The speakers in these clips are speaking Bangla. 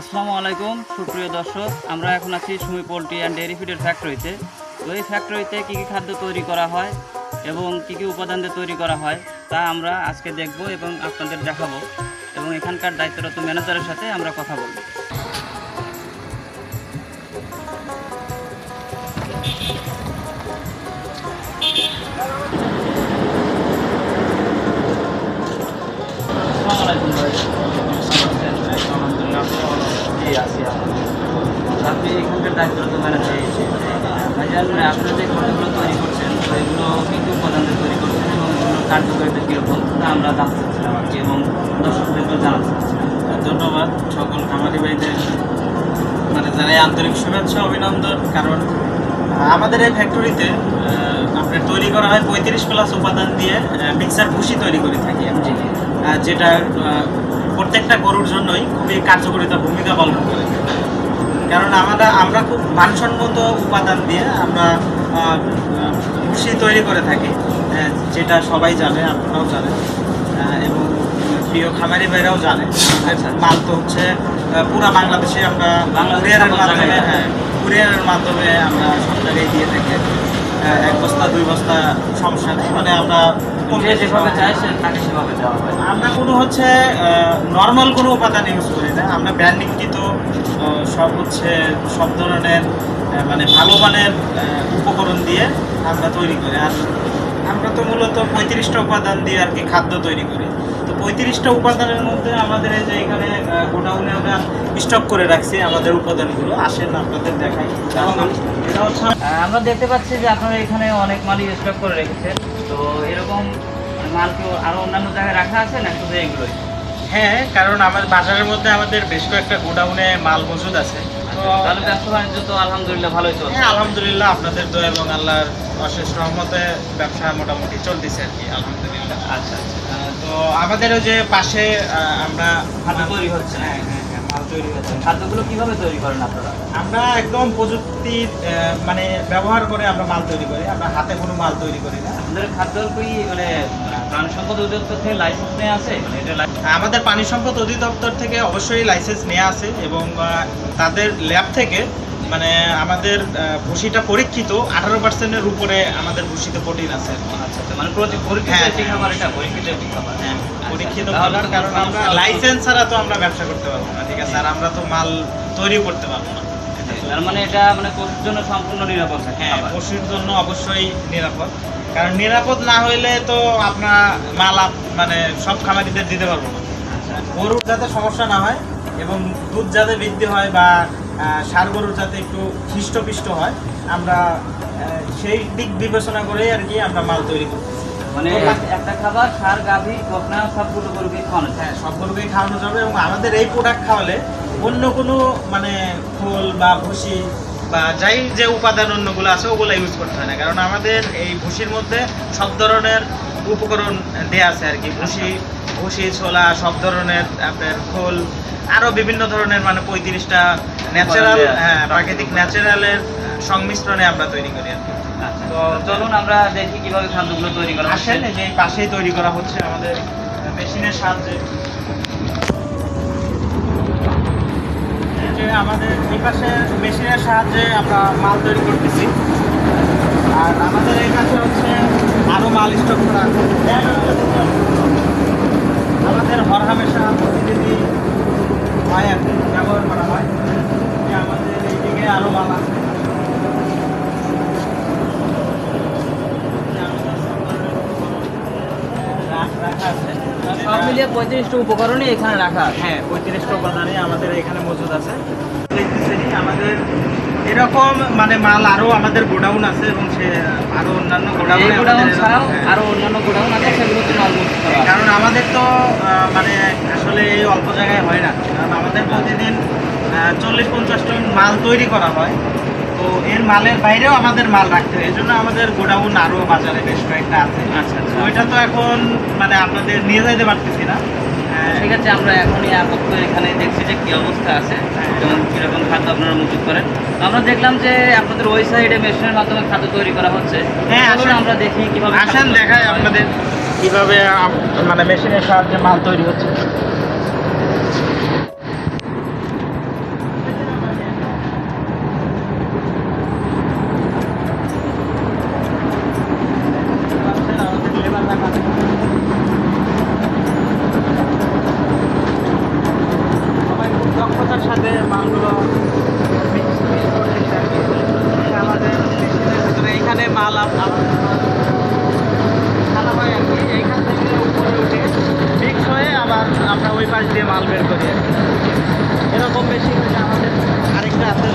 আসসালামু আলাইকুম সুপ্রিয় দর্শক, আমরা এখন আছি সুমি পোল্ট্রি অ্যান্ড ডেয়ারি ফিডের ফ্যাক্টরিতে। তো এই ফ্যাক্টরিতে কী কী খাদ্য তৈরি করা হয় এবং কী কী উপাদান দিয়ে তৈরি করা হয় তা আমরা আজকে দেখব এবং আপনাদের দেখাবো, এবং এখানকার দায়িত্বরত ম্যানেজারের সাথে আমরা কথা বলব। আসসালামু আলাইকুম ভাই। জি আছি আপনি এখানকার দায়িত্বরত ম্যানেজার। ভাইজান, আপনারা যে খাদ্যগুলো তৈরি করছেন তো এগুলো কী কী উপাদান দিয়ে তৈরি করছেন এবং এগুলোর কার্যকারিতা কীরকম তা আমরা জানতে চাচ্ছিলাম আর কি, এবং দর্শকদেরকেও জানাতে চাচ্ছিলাম। ধন্যবাদ সকল খামারি ভাইদের, জানাই আন্তরিক শুভেচ্ছা অভিনন্দন। কারণ আমাদের এই ফ্যাক্টরিতে আপনার তৈরি করা হয় 35+ উপাদান দিয়ে মিক্সার ভুসি তৈরি করে থাকি আমি, যেটা প্রত্যেকটা গরুর জন্যই খুবই কার্যকরিতা ভূমিকা পালন করে। কারণ আমরা খুব মানসম্মত উপাদান দিয়ে আমরা ভুসি তৈরি করে থাকি, যেটা সবাই জানে, আপনারাও জানেন এবং প্রিয় খামারি ভাইরাও জানে। মাল তো হচ্ছে পুরা বাংলাদেশে আমরা কুরিয়ারের মাধ্যমে আমরা সব জায়গায় দিয়ে থাকি। 1 বস্তা 2 বস্তা সমস্যা নেই, আমরা যেভাবে চাই তাকে সেভাবে দেওয়া হয়। আমরা কোনো হচ্ছে নর্মাল কোনো উপাদান ইউজ করি না। আমরা ব্র্যান্ডিংকৃত সব ধরনের ভালো মানের উপকরণ দিয়ে আমরা তৈরি করি। আর আমরা তো মূলত 35টা উপাদান দিয়ে আর কি খাদ্য তৈরি করি। তো 35টা উপাদানের মধ্যে আমাদের এই যে এখানে গোডাউনে আমরা স্টক করে রাখছি আমাদের উপাদানগুলো। আসেন আপনাদের দেখাই। এটা হচ্ছে আমরা দেখতে পাচ্ছি যে আপনারা এখানে অনেক মালই স্টক করে রেখেছেন। তো এরকম মাল কি আরো অন্যান্য জায়গায় রাখা আছে না শুধু এগুলোই? হ্যাঁ, কারণ আমাদের বাজারের মধ্যে আমাদের বেশ কয়েকটা গোডাউনে মাল মজুদ আছে। তাহলে ব্যবসা বাণিজ্য তো আলহামদুলিল্লাহ ভালোই চলছে। হ্যাঁ, আলহামদুলিল্লাহ আপনাদের দোয়া এবং আল্লাহর অশেষ রহমতে ব্যবসা মোটামুটি চলতেছে আর কি, আলহামদুলিল্লাহ। আচ্ছা আচ্ছা। তো আমাদের ওই যে পাশে আমরা খাদ্য তৈরি হচ্ছে। হ্যাঁ, মাল তৈরি হচ্ছে। খাদ্যগুলো কিভাবে তৈরি করেন আপনারা? আমরা একদম প্রযুক্তির ব্যবহার করে আমরা মাল তৈরি করি। আমরা হাতে কোনো মাল তৈরি করি না। আপনাদের খাদ্য কি প্রাণী সম্পদ অধিদপ্তর থেকে লাইসেন্স নেওয়া আছে? আমাদের পানি সম্পদ অধিদপ্তর থেকে অবশ্যই লাইসেন্স নেওয়া আছে এবং তাদের ল্যাব থেকে আমাদের ভুসিটা পরীক্ষিত 18%-এর উপরে আমাদের ভুসিতে প্রোটিন আছে। আচ্ছা আচ্ছা, পরীক্ষিত খাবার, এটা পরীক্ষিত খাবার। হ্যাঁ, পরীক্ষিত খাবার। কারণ আমরা লাইসেন্স ছাড়া তো আমরা ব্যবসা করতে পারবো না, ঠিক আছে? আর আমরা তো মাল তৈরি করতে পারবো না। তার এটা পশুর জন্য সম্পূর্ণ নিরাপদ? হ্যাঁ, পশুর জন্য অবশ্যই নিরাপদ। কারণ নিরাপদ না হইলে তো আপনার মাল সব খামারিদের দিতে পারবো না। গরুর যাতে সমস্যা না হয় এবং দুধ যাতে বৃদ্ধি হয় বা ষাঁড় গরুর যাতে একটু হৃষ্টপুষ্ট হয়, আমরা সেই দিক বিবেচনা করেই আর কি আমরা মাল তৈরি করি। একটা খাবার ষাঁড়, গাভী, বকনা সবগুলো গরুকে খাওয়ানো? হ্যাঁ, সব গরুকেই খাওয়ানো যাবে। এবং আমাদের এই প্রোডাক্ট খাওয়ালে অন্য কোনো খোল বা ভুসি বা যাই যে উপাদান অন্যগুলো আছে ওগুলো ইউজ করতে হয় না। কারণ আমাদের এই ভুসির মধ্যে সব ধরনের উপকরণ দেওয়া আছে আর কি। ভুসি, ছোলা, সব ধরনের আপনার খোল, আরও বিভিন্ন ধরনের 35টা ন্যাচারাল, প্রাকৃতিক ন্যাচারালের সংমিশ্রণে আমরা তৈরি করি আর কি। তো চলুন আমরা দেখি কিভাবে খাদ্যগুলো তৈরি করা হচ্ছে। আসেন, যে পাশেই তৈরি করা হচ্ছে আমাদের মেশিনের সাহায্যে। আমাদের এই পাশে মেশিনের সাহায্যে আমরা মাল তৈরি করতেছি। আর আমাদের এই কাছে হচ্ছে আরও মাল স্টক করা আছে। আমাদের হরহামেশা প্রতিদিনই হয় আর কি, ব্যবহার করা হয়। আমাদের এইদিকে আরও মাল আছে। সব মিলিয়ে 35টা উপকরণই এখানে রাখা আছে। হ্যাঁ, 35টা উপাদানই আমাদের এখানে মজুদ আছে। আমাদের এরকম মাল আরও আমাদের গোডাউন আছে এবং সে আরও অন্যান্য গোডাউন ছাড়াও আরও অন্যান্য গোডাউন আছে, সেগুলোতে মাল মজুদ করা। কারণ আমাদের তো আসলে এই অল্প জায়গায় হয় না। কারণ আমাদের প্রতিদিন 40-50 টন মাল তৈরি করা হয়। তো এর মালের বাইরেও আমাদের মাল রাখতে হয়। এই জন্য আমাদের গোডাউন আরও বাজারে বেশ কয়েকটা আছে। আচ্ছা আচ্ছা। ওইটা তো এখন আপনাদের নিয়ে যাইতে পারতেছি না। ঠিক আছে, আমরা এখনই আপাতত এখানে দেখছি যে কী অবস্থা আছে এবং কীরকম খাদ্য আপনারা মজুত করেন। আমরা দেখলাম যে আপনাদের ওই সাইডে মেশিনের মাধ্যমে খাদ্য তৈরি করা হচ্ছে। হ্যাঁ, আসলে আমরা দেখি কীভাবে। আসেন, দেখায় আপনাদের কীভাবে মেশিনের সাহায্যে মাল তৈরি হচ্ছে। বস্তার সাথে মালগুলো mix করতেছে আর কি। এটা আমাদের মেশিনের ভিতরে এইখানে মাল ঢালা হয় আর কি, এইখান থেকে উপরে উঠে মিক্স হয়ে আবার আমরা ওই পাশ দিয়ে মাল বের করি আর কি। এরকম মেশিন হচ্ছে আমাদের আরেকটা আছে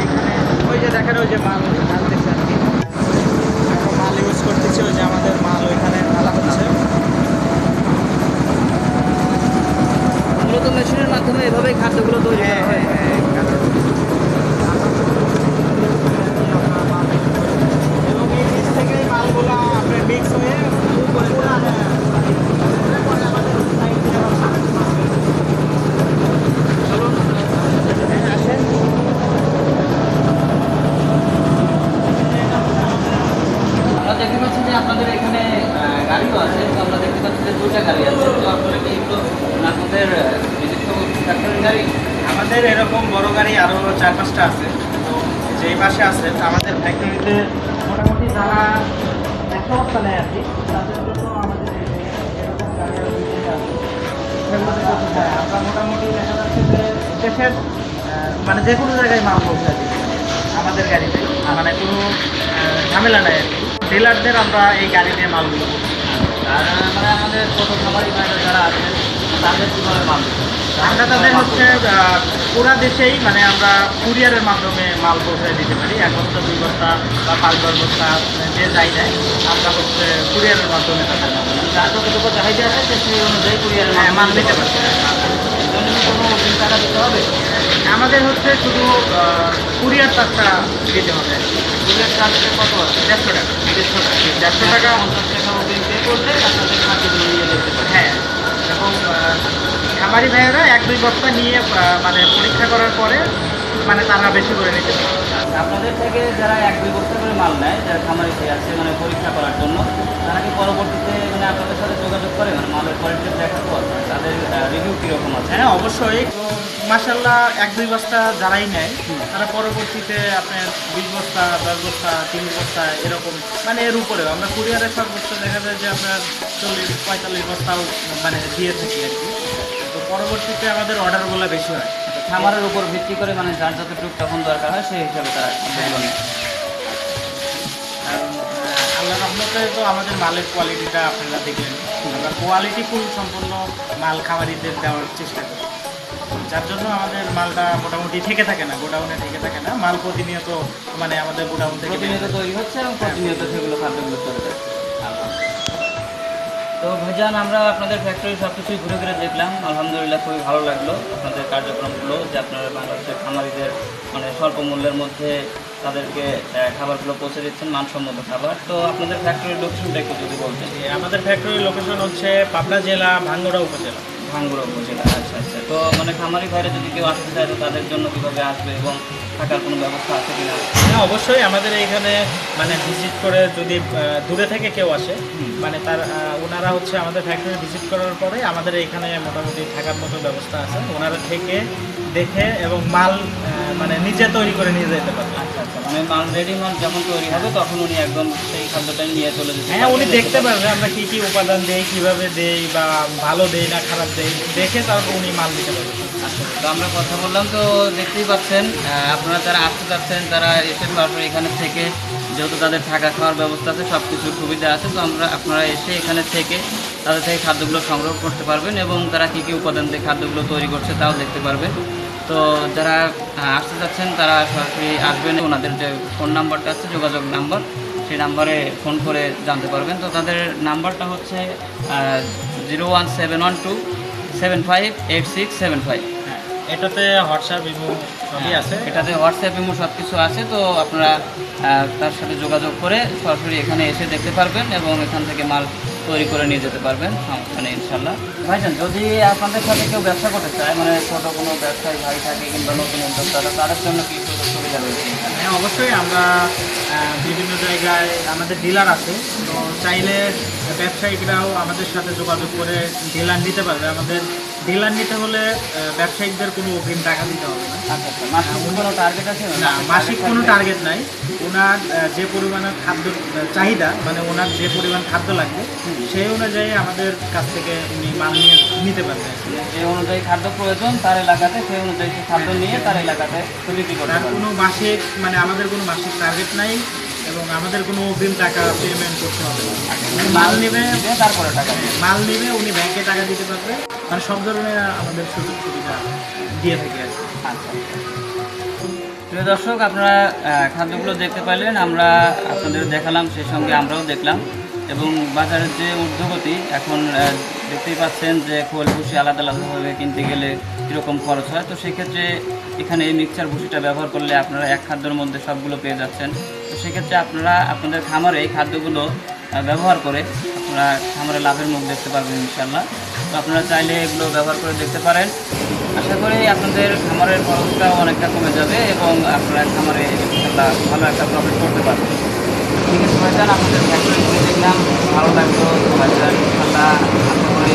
এইখানে, ওই যে দেখেন ওই যে মাল ঢালতেছে আর কি, আমরা মাল ইউজ করতেছি, ওই যে আমাদের মাল ওইখানে ঢালা হচ্ছে। মূলত মেশিনের মাধ্যমে এভাবেই খাদ্যগুলো তৈরি করা হয়। এবং এই বীজ থেকেই মালগুলো আপনার মিক্স হয়ে পুরা পরে আমাদের সাইড দিয়ে আবার মাল বের করি। চলুন আসেন। আমরা দেখতে পাচ্ছি যে আপনাদের এখানে গাড়িও আছে, তো আমরা দেখতে পাচ্ছি যে 2টা গাড়ি আছে। তো আপনারা কি এগুলো আপনাদের নিজস্ব ফ্যাক্টরির গাড়ি? আমাদের এরকম বড় গাড়ি আরও 4-5টা আছে। তো যেই পাশে আছে আমাদের ফ্যাক্টরিতে মোটামুটি যারা 100 বস্তা নেয় আর কি, তাদের জন্য আমাদের এরকম গাড়ি আরও 2-3টা আছে। সেগুলোতে করতে চাই আমরা মোটামুটি দেখা যাচ্ছে যে দেশের মানে যে কোনো জায়গায় মাল পৌঁছে দিই আমাদের গাড়িতে, মানে কোনো ঝামেলা নেই আর কি। ডিলারদের আমরা এই গাড়ি দিয়ে মালগুলো করছি। আর মানে আমাদের ছোটো খামারি ভাইরা যারা আছে তাদের কীভাবে মাল দিতে হবে? আমরা তাদের হচ্ছে পুরা দেশেই মানে আমরা কুরিয়ারের মাধ্যমে মাল পৌঁছে দিতে পারি। 1 বস্তা 2 বস্তা বা 5-10 বস্তা যে যাই নেয় আমরা হচ্ছে কুরিয়ারের মাধ্যমে তাদের যার যতটুকু চাহিদা আছে সে সেই অনুযায়ী কুরিয়ারের মাল দিতে পারছি। এর জন্য কি কোনো অগ্রিম টাকা দিতে হবে? আমাদের হচ্ছে শুধু কুরিয়ার চার্জটা দিতে হবে। কুরিয়ার চার্জটা কত আছে? 150 টাকা। 150 টাকা। 50 টাকা অগ্রিম পে করলে আপনাদের খাদ্যগুলো নিয়ে যেতে পারে। হ্যাঁ, এবং খামারি ভাইয়েরা 1-2 বস্তা নিয়ে মানে পরীক্ষা করার পরে মানে তারা বেশি করে নিতে পারে। আপনাদের থেকে যারা 1-2 বস্তা করে মাল নেয়, যারা খামারি ভাই আছে মানে পরীক্ষা করার জন্য, তারা কি পরবর্তীতে মানে আপনাদের সাথে যোগাযোগ করে মানে মালের কোয়ালিটি দেখার পর তাদের রিভিউ কীরকম আছে? হ্যাঁ, অবশ্যই। মাশাআল্লাহ 1-2 বস্তা যারাই নেয় তারা পরবর্তীতে আপনার 20 বস্তা 10 বস্তা 30 বস্তা এরকম মানে এর উপরেও আমরা কুরিয়ারের সর্বোচ্চ দেখা যায় যে আপনার 40-45 বস্তাও মানে দিয়ে থাকি আর কি। তো পরবর্তীতে আমাদের অর্ডারগুলো বেশি হয়। খামারের উপর ভিত্তি করে মানে যার যতটুকু তখন দরকার হয় সেই হিসাবে তারা খাদ্যগুলো নেয়। কারণ আল্লাহ রহমতে তো আমাদের মালের কোয়ালিটিটা আপনারা দেখলেন, আমরা কোয়ালিটি ফুল সম্পূর্ণ মাল খামারিদের দেওয়ার চেষ্টা করি, যার জন্য আমাদের মালটা মোটামুটি থেকে থাকে না, গোডাউনে থেকে থাকে না। মাল প্রতিনিয়ত মানে আমাদের গোডাউন থেকে প্রতিনিয়ত তৈরি হচ্ছে এবং প্রতিনিয়ত সেগুলো খাদ্যগুলো চলে যাচ্ছে। তো ভাইজান, আমরা আপনাদের ফ্যাক্টরি সব কিছুই ঘুরে ঘুরে দেখলাম, আলহামদুলিল্লাহ খুবই ভালো লাগলো আপনাদের কার্যক্রমগুলো, যে আপনারা বাংলাদেশের খামারিদের মানে স্বল্প মূল্যের মধ্যে তাদেরকে খাবারগুলো পৌঁছে দিচ্ছেন, মানসম্মত খাবার। তো আপনাদের ফ্যাক্টরির লোকেশনটা একটু যদি বলতেন। আমাদের ফ্যাক্টরির লোকেশন হচ্ছে পাবনা জেলা ভাঙ্গুড়া উপজেলা। ভাঙ্গুড়া উপজেলা, আচ্ছা আচ্ছা। তো মানে খামারি ভাইরা যদি কেউ আসতে চায় তো তাদের জন্য কীভাবে আসবে এবং থাকার কোনো ব্যবস্থা আছে কিনা? হ্যাঁ, অবশ্যই আমাদের এইখানে মানে ভিজিট করে যদি দূরে থেকে কেউ আসে মানে তার ওনারা হচ্ছে আমাদের ফ্যাক্টরি ভিজিট করার পরে আমাদের এইখানে মোটামুটি থাকার মতো ব্যবস্থা আছে। ওনারা থেকে দেখে এবং মাল মানে নিজে তৈরি করে নিয়ে যেতে পারবে। আচ্ছা আচ্ছা, মানে মাল রেডি মাল যখন তৈরি হবে তখন উনি একদম সেই খাদ্যটাই নিয়ে চলে যেতে হ্যাঁ, উনি দেখতে পারবে আমরা কী কী উপাদান দেই, কীভাবে দেই বা ভালো দেই না খারাপ দেই, দেখে তারপর উনি মাল দিতে পারবে। আচ্ছা, তো আমরা কথা বললাম, তো দেখতেই পাচ্ছেন আপনারা যারা আসতে চাচ্ছেন তারা এসে সরাসরি এখানে থেকে, যেহেতু তাদের থাকা খাওয়ার ব্যবস্থা আছে, সব কিছুর সুবিধা আছে, তো আপনারা এসে এখানে থেকে তাদের থেকে খাদ্যগুলো সংগ্রহ করতে পারবেন এবং তারা কী কী উপাদান দিয়ে খাদ্যগুলো তৈরি করছে তাও দেখতে পারবেন। তো যারা আসতে চাচ্ছেন তারা সরাসরি আসবেন, ওনাদের যে ফোন নাম্বারটা আছে, যোগাযোগ নাম্বার, সেই নাম্বারে ফোন করে জানতে পারবেন। তো তাদের নাম্বারটা হচ্ছে 01712758675। এটাতে হোয়াটসঅ্যাপ ইমো সবই আছে। এটাতে হোয়াটসঅ্যাপ ইমো সব কিছু আছে। তো আপনারা তার সাথে যোগাযোগ করে সরাসরি এখানে এসে দেখতে পারবেন এবং এখান থেকে মাল তৈরি করে নিয়ে যেতে পারবেন, সমস্যা নেই ইনশাল্লাহ। ভাইজান, যদি আপনাদের সাথে কেউ ব্যবসা করতে চায়, মানে ছোটো কোনো ব্যবসায়ী ভাই থাকে কিংবা নতুন উদ্যোক্তারা, তাদের জন্য কি সুযোগ সুবিধা রয়েছে? হ্যাঁ, অবশ্যই আমরা বিভিন্ন জায়গায় আমাদের ডিলার আছে, তো চাইলে ব্যবসায়িকরাও আমাদের সাথে যোগাযোগ করে ডিলার নিতে পারবে। আমাদের ডিলার নিতে হলে ব্যবসায়িকদের কোনো অগ্রিম টাকা দিতে হবে না। আচ্ছা আচ্ছা, মাসিক কোনো টার্গেট আছে? না, মাসিক কোনো টার্গেট নাই। ওনার যে পরিমাণের খাদ্য চাহিদা, মানে ওনার যে পরিমাণ খাদ্য লাগবে সেই অনুযায়ী আমাদের কাছ থেকে উনি মাল নিয়ে নিতে পারবে। যে অনুযায়ী খাদ্য প্রয়োজন তার এলাকাতে, সেই অনুযায়ী সে খাদ্য নিয়ে তার এলাকাতে বিক্রি করতে তার পারবে। কোনো মাসিক, মানে আমাদের কোনো মাসিক টার্গেট নাই এবং আমাদের কোনো অগ্রিম টাকা পেমেন্ট করতে হবে না। উনি মাল নেবে, তারপরে টাকা দেবে। মাল নেবে, উনি ব্যাংকে টাকা দিতে পারবে। মানে সব ধরনের আমাদের সুযোগ সুবিধা দিয়ে থাকি আর কি। আচ্ছা, প্রিয় দর্শক, আপনারা খাদ্যগুলো দেখতে পাইলেন, আমরা আপনাদের দেখালাম, সেই সঙ্গে আমরাও দেখলাম। এবং বাজারের যে ঊর্ধ্বগতি এখন দেখতেই পাচ্ছেন যে খোল ভুসি আলাদা আলাদাভাবে কিনতে গেলে কীরকম খরচ হয়। তো সেক্ষেত্রে এখানে এই মিক্সচার ভুসিটা ব্যবহার করলে আপনারা এক খাদ্যের মধ্যে সবগুলো পেয়ে যাচ্ছেন। তো সেক্ষেত্রে আপনারা আপনাদের খামারে এই খাদ্যগুলো ব্যবহার করে আপনারা খামারে লাভের মুখ দেখতে পারবেন ইনশাল্লাহ। তো আপনারা চাইলে এগুলো ব্যবহার করে দেখতে পারেন। আশা করি আপনাদের খামারের খরচটাও অনেকটা কমে যাবে এবং আপনারা খামারে ইনশাল্লাহ ভালো একটা প্রফিট করতে পারবেন। ঠিক আছে ভাইজান, আপনাদের ফ্যাক্টরি ঘুরে দেখলাম, ভালো লাগলো ভাইজান। ইনশাল্লাহ আশা করি